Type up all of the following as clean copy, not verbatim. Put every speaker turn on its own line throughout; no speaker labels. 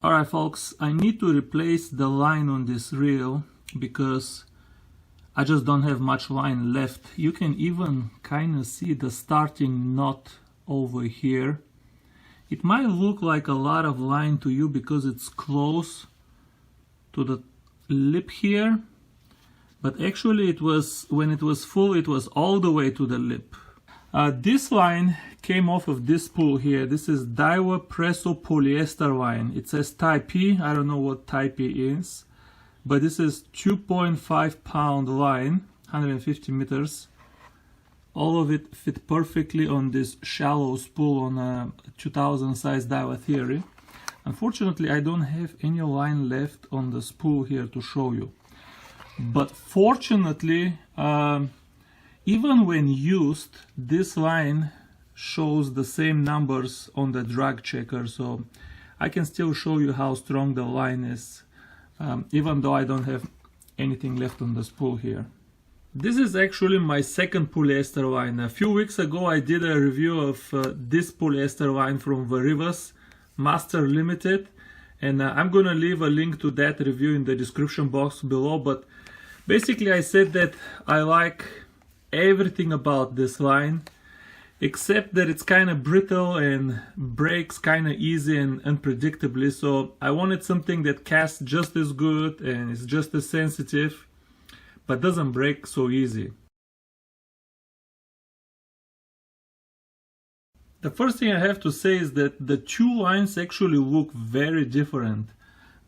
Alright folks, I need to replace the line on this reel because I just don't have much line left. You can even kind of see the starting knot over here. It might look like a lot of line to you because it's close to the lip here, but actually it was, when it was full, it was all the way to the lip. This line came off of this spool here. This is DAIWA Presso polyester line. It says type E. I don't know what type E is, but this is 2.5 pound line, 150 meters. All of it fit perfectly on this shallow spool on a 2000 size DAIWA Theory. Unfortunately, I don't have any line left on the spool here to show you. But fortunately, even when used, this line shows the same numbers on the drag checker, so I can still show you how strong the line is, even though I don't have anything left on the spool here. This is actually my second polyester line. A few weeks ago I did a review of this polyester line from Varivas Master Limited, and I'm gonna leave a link to that review in the description box below. But basically I said that I like everything about this line except that it's kind of brittle and breaks kind of easy and unpredictably, so I wanted something that casts just as good and is just as sensitive but doesn't break so easy. The first thing I have to say is that the two lines actually look very different.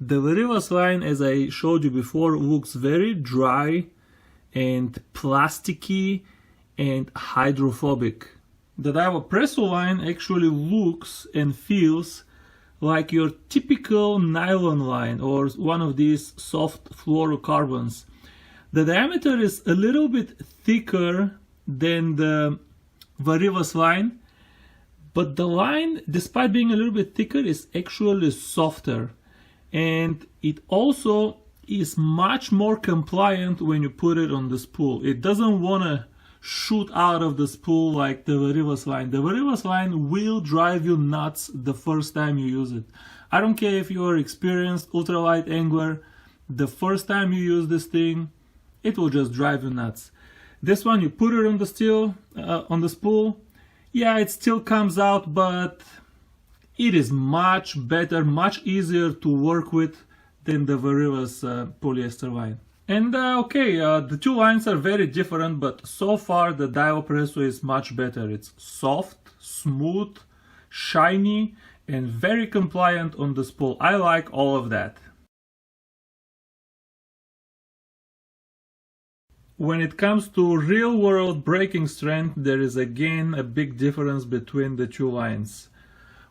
The Varivas line, as I showed you before, looks very dry and plasticky and hydrophobic. The DAIWA Presso line actually looks and feels like your typical nylon line or one of these soft fluorocarbons. The diameter is a little bit thicker than the Varivas line, but the line, despite being a little bit thicker, is actually softer, and it also is much more compliant when you put it on the spool. It doesn't want to shoot out of the spool like the Varivas line. The Varivas line will drive you nuts the first time you use it. I don't care if you are experienced ultralight angler, the first time you use this thing, it will just drive you nuts. This one, you put it on the spool, yeah, it still comes out, but it is much better, much easier to work with than the Varivas polyester line. And the two lines are very different, but so far the DAIWA Presso is much better. It's soft, smooth, shiny, and very compliant on the spool. I like all of that. When it comes to real-world breaking strength, there is again a big difference between the two lines.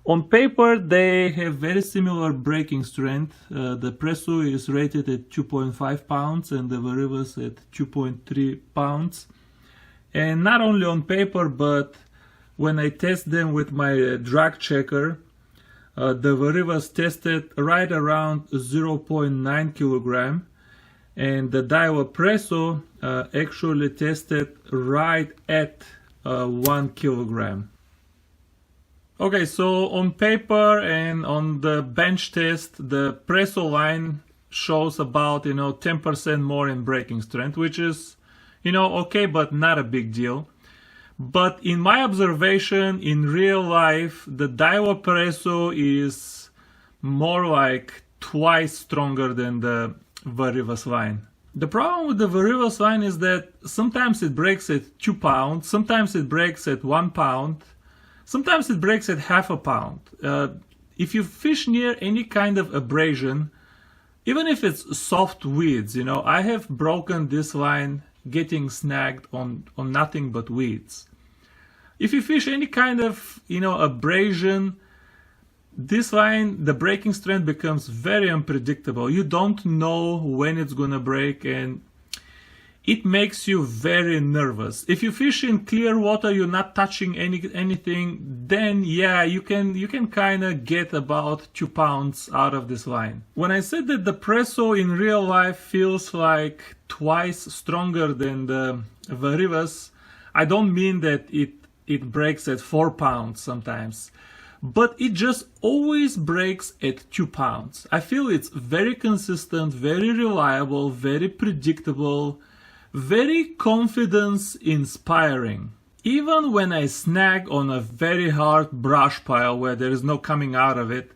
On paper, they have very similar breaking strength. The Presso is rated at 2.5 pounds and the Varivas at 2.3 pounds. And not only on paper, but when I test them with my drag checker, the Varivas tested right around 0.9 kilogram. And the DAIWA Presso actually tested right at 1 kilogram. Okay, so on paper and on the bench test, the Presso line shows about 10% more in breaking strength, which is okay, but not a big deal. But in my observation, in real life, the DAIWA Presso is more like twice stronger than the Varivas line. The problem with the Varivas line is that sometimes it breaks at 2 pounds, sometimes it breaks at 1 pound, sometimes it breaks at half a pound. If you fish near any kind of abrasion, even if it's soft weeds, I have broken this line getting snagged on nothing but weeds. If you fish any kind of abrasion, this line, the breaking strength becomes very unpredictable. You don't know when it's gonna break, and it makes you very nervous. If you fish in clear water, you're not touching anything, then yeah, you can kind of get about 2 pounds out of this line. When I said that the Presso in real life feels like twice stronger than the Varivas, I don't mean that it breaks at 4 pounds sometimes. but it just always breaks at 2 pounds. I feel it's very consistent, very reliable, very predictable, very confidence inspiring. Even when I snag on a very hard brush pile where there is no coming out of it,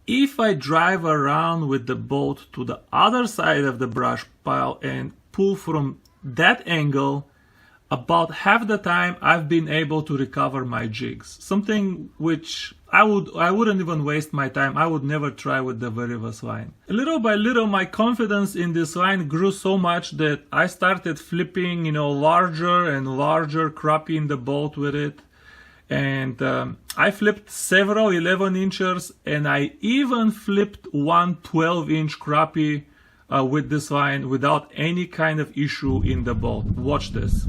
if I drive around with the boat to the other side of the brush pile and pull from that angle, about half the time I've been able to recover my jigs. Something which I wouldn't even waste my time. I would never try with the Varivas line. Little by little, my confidence in this line grew so much that I started flipping, larger and larger crappie in the boat with it. And I flipped several 11 inchers, and I even flipped one 12-inch crappie with this line without any kind of issue in the boat. Watch this.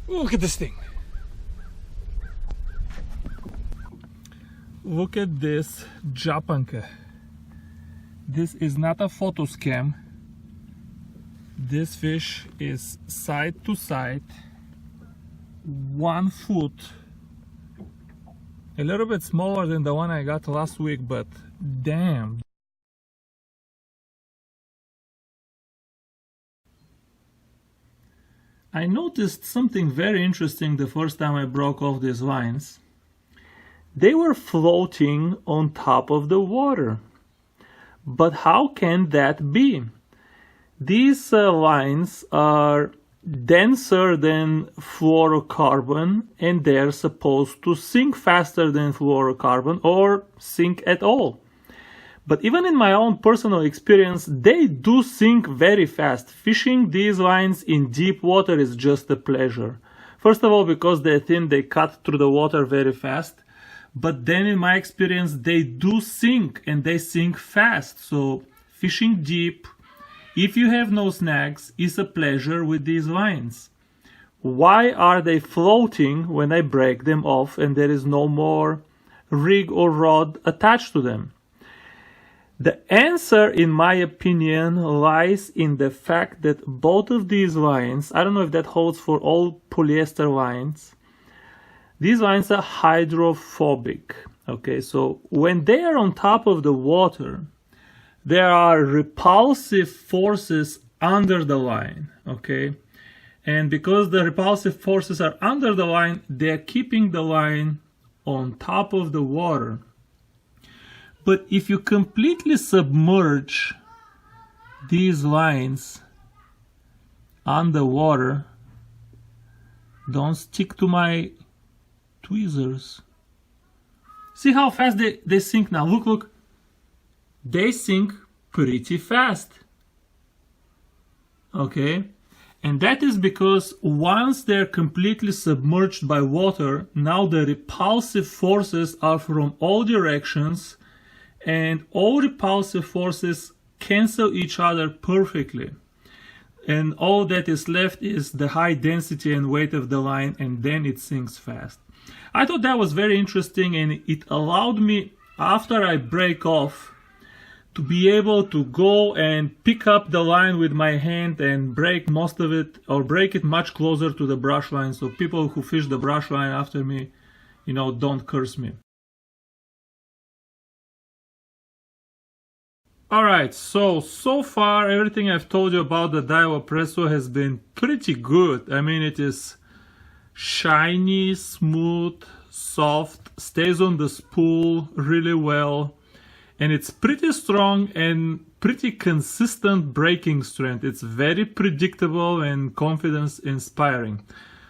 Look at this thing. Look at this japanka. This is not a photo scam. This fish is side to side, 1 foot. A little bit smaller than the one I got last week, but damn. I noticed something very interesting the first time I broke off these lines. They were floating on top of the water. But how can that be? These lines are denser than fluorocarbon, and they're supposed to sink faster than fluorocarbon or sink at all. But even in my own personal experience, they do sink very fast. Fishing these lines in deep water is just a pleasure. First of all, because they're thin, they cut through the water very fast. But then in my experience, they do sink, and they sink fast. So fishing deep, if you have no snags, is a pleasure with these lines. Why are they floating when I break them off and there is no more rig or rod attached to them? The answer, in my opinion, lies in the fact that both of these lines, I don't know if that holds for all polyester lines, these lines are hydrophobic. Okay, so when they are on top of the water, there are repulsive forces under the line. Okay, and because the repulsive forces are under the line, they're keeping the line on top of the water. But if you completely submerge these lines underwater, don't stick to my tweezers. See how fast they sink now. Look. They sink pretty fast. Okay? And that is because once they're completely submerged by water, now the repulsive forces are from all directions, and all repulsive forces cancel each other perfectly. And all that is left is the high density and weight of the line, and then it sinks fast. I thought that was very interesting, and it allowed me, after I break off, to be able to go and pick up the line with my hand and break most of it, or break it much closer to the brush line, so people who fish the brush line after me, don't curse me. Alright, so far everything I've told you about the DAIWA Presso has been pretty good. I mean, it is shiny, smooth, soft, stays on the spool really well, and it's pretty strong and pretty consistent braking strength. It's very predictable and confidence inspiring.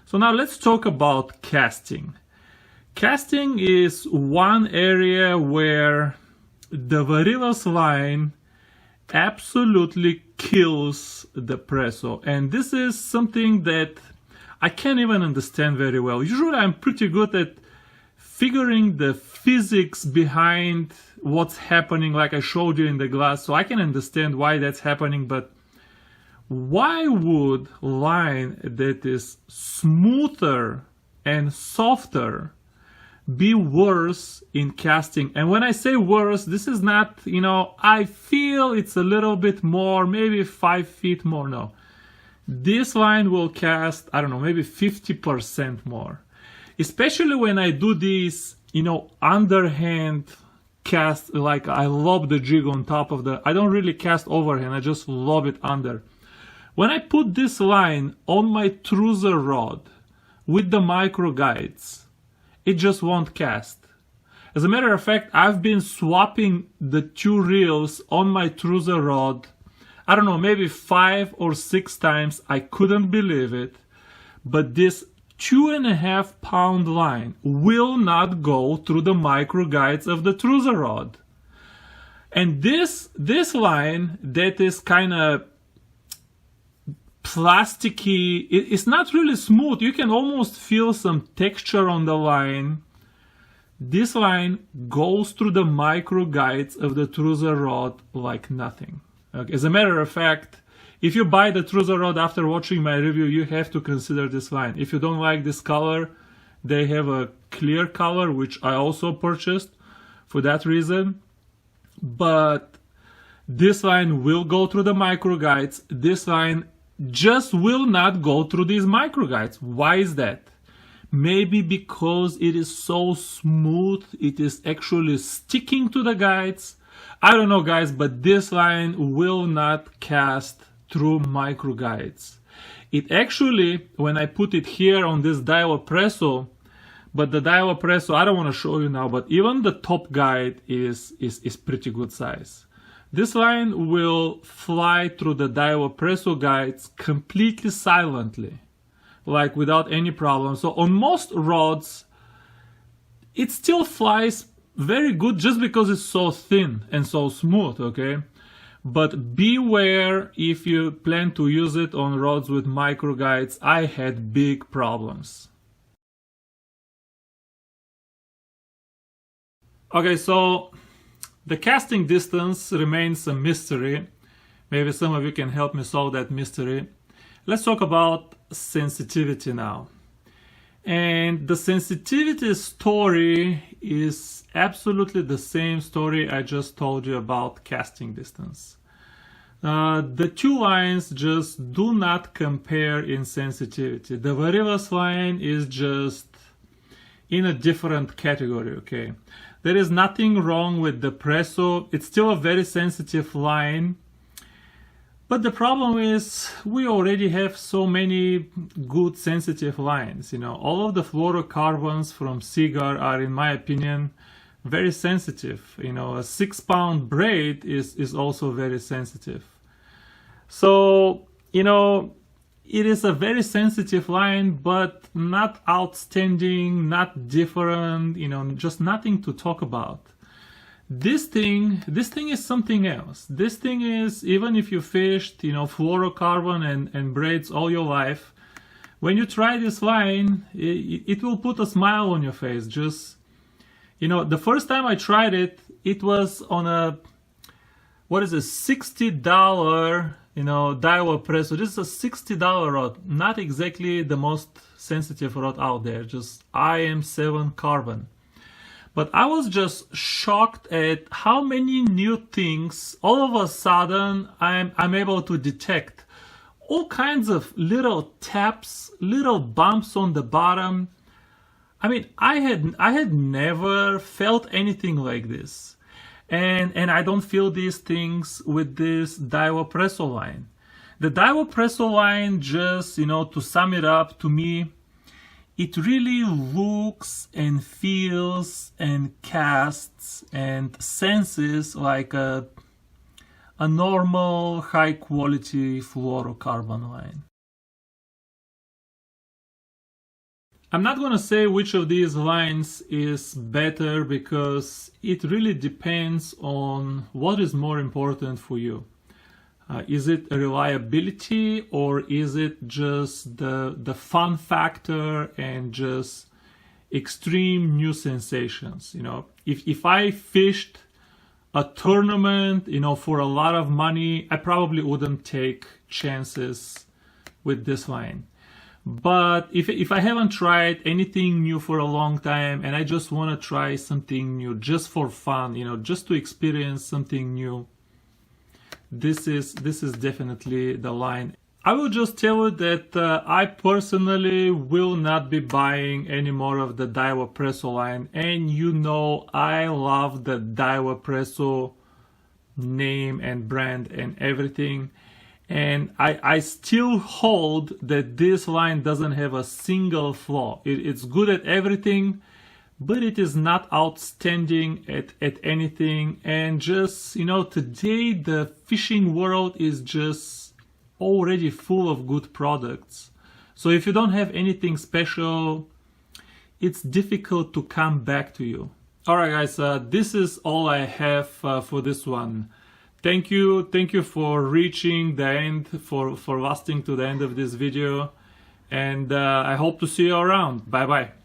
So now let's talk about casting. Casting is one area where the Varivas line absolutely kills the Presso, and this is something that I can't even understand very well. Usually I'm pretty good at figuring the physics behind what's happening, like I showed you in the glass, so I can understand why that's happening, but why would line that is smoother and softer be worse in casting. And when I say worse, this is not, I feel it's a little bit more, maybe 5 feet more. No, this line will cast, I don't know, maybe 50% more, especially when I do these, underhand cast, like I lob the jig on top of I don't really cast overhand, I just lob it under. When I put this line on my trouser rod with the micro guides, it just won't cast. As a matter of fact, I've been swapping the 2 reels on my trouser rod, I don't know, maybe 5 or 6 times. I couldn't believe it, but this 2.5 pound line will not go through the micro guides of the trouser rod. And this line that is kind of plasticky, it's not really smooth. You can almost feel some texture on the line. This line goes through the micro guides of the trouser rod like nothing. Okay. As a matter of fact, if you buy the trouser rod after watching my review, you have to consider this line. If you don't like this color, they have a clear color, which I also purchased for that reason. But this line will go through the micro guides. This line just will not go through these micro guides. Why is that? Maybe because it is so smooth, it is actually sticking to the guides. I don't know, guys, but this line will not cast through micro guides. It actually, when I put it here on this DAIWA Presso, but the DAIWA Presso, I don't want to show you now, but even the top guide is pretty good size. This line will fly through the DAIWA Presso guides completely silently, like without any problem. So on most rods, it still flies very good just because it's so thin and so smooth, okay? But beware if you plan to use it on rods with micro guides. I had big problems. Okay, so the casting distance remains a mystery. Maybe some of you can help me solve that mystery. Let's talk about sensitivity now. And the sensitivity story is absolutely the same story I just told you about casting distance. The 2 lines just do not compare in sensitivity. The Varivas line is just in a different category, okay? There is nothing wrong with the Presso. It's still a very sensitive line. But the problem is we already have so many good sensitive lines. All of the fluorocarbons from Cigar are, in my opinion, very sensitive. A 6 pound braid is also very sensitive. So, it is a very sensitive line, but not outstanding, not different, just nothing to talk about. This thing is something else. This thing is, even if you fished, fluorocarbon and braids all your life, when you try this line, it will put a smile on your face. Just, the first time I tried it, it was on a, $60, DAIWA Presso. This is a $60 rod, not exactly the most sensitive rod out there, just IM7 carbon. But I was just shocked at how many new things all of a sudden I'm able to detect. All kinds of little taps, little bumps on the bottom. I mean, I had never felt anything like this. And I don't feel these things with this DAIWA Presso line. The DAIWA Presso line, just, to sum it up, to me, it really looks and feels and casts and senses like a normal high quality fluorocarbon line. I'm not going to say which of these lines is better because it really depends on what is more important for you. Is it reliability or is it just the fun factor and just extreme new sensations? If I fished a tournament, for a lot of money, I probably wouldn't take chances with this line. But if I haven't tried anything new for a long time and I just want to try something new just for fun, you know, just to experience something new, this is definitely the line. I will just tell you that I personally will not be buying any more of the DAIWA Presso line, and you know I love the DAIWA Presso name and brand and everything, and I still hold that this line doesn't have a single flaw. It's good at everything, but it is not outstanding at anything. And just, you know, today the fishing world is just already full of good products. So if you don't have anything special, it's difficult to come back to you. Alright guys, this is all I have for this one. Thank you for reaching the end, for lasting to the end of this video, and I hope to see you around. Bye bye.